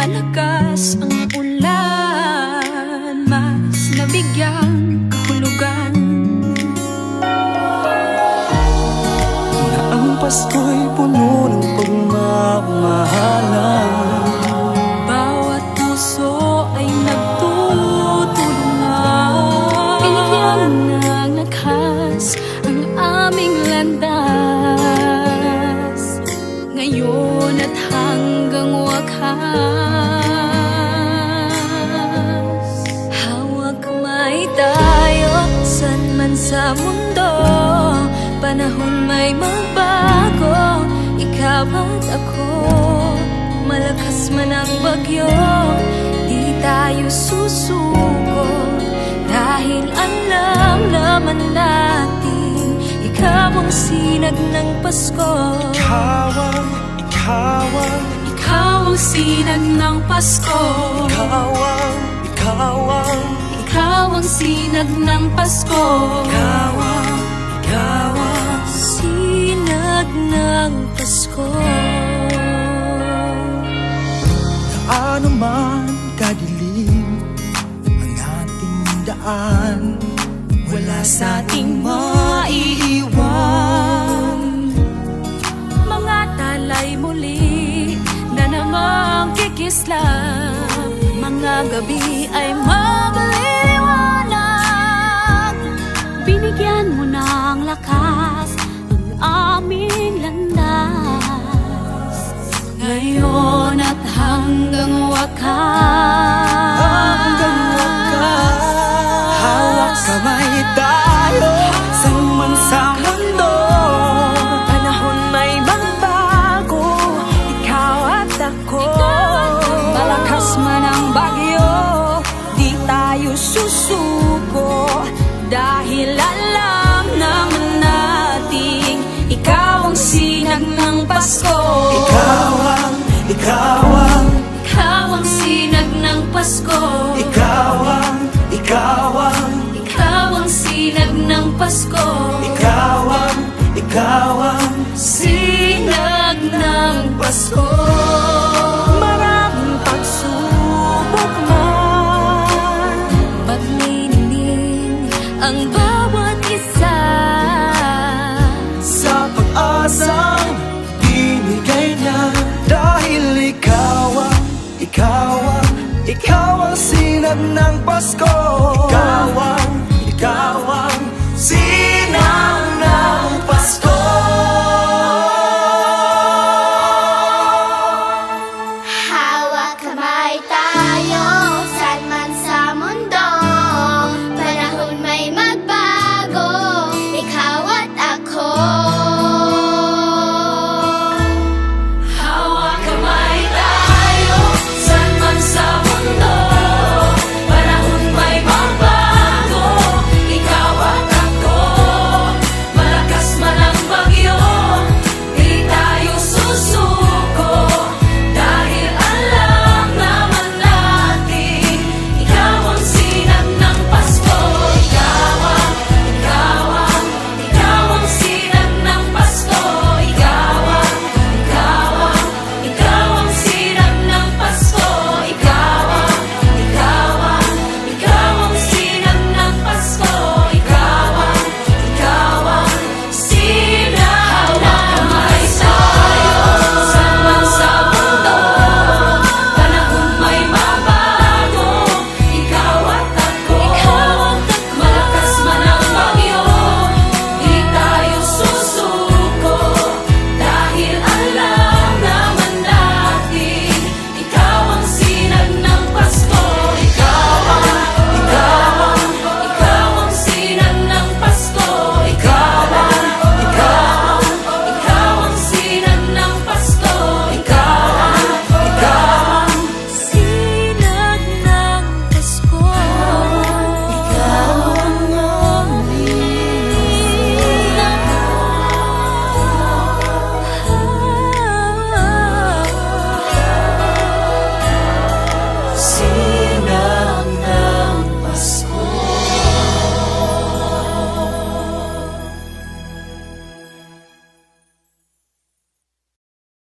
malakas ang ulan, mas nabigyang kahulugan na ang Pasko'y puno ng pagmamahalan. Bawat puso ay nagtutulungan, binigyan ng lakas ang aming landas, ngayon at hanggang wakas. Hawak kamay tayo, saan man sa mundo, panahon may magbago, ikaw at ako. Malakas man ang bagyo, di tayo susuko, dahil alam naman natin ikaw ang sinag ng Pasko. Ikaw ang sinag ng Pasko. Ikaw ang sinag ng Pasko. Ikaw ang sinag ng Pasko. Gaano man kadilim ang ating daan, wala sa ating maiiwan. Mga talay muli na namang kikislap, mga gabi ay magliliwanag, binigyan mo ng lakas ang aming landas, ngayon at hanggang wakas. Hawak kamay tayo, saan man sa mundo, Panahon may magbago, ikaw at ako. Malakas man ang bagyo, di tayo susuko, dahil alam naman nating ikaw ang sinag ng Pasko. ikaw ang Ikaw ang sinag ng Pasko. ikaw ang Ikaw ang sinag ng Pasko. ikaw ang Sinag ng Pasko. Maraming pagsubok man, paglilingin ang bawat isa, sa pag-asang binigay niya, dahil ikaw ang sinag ng Pasko. Ikaw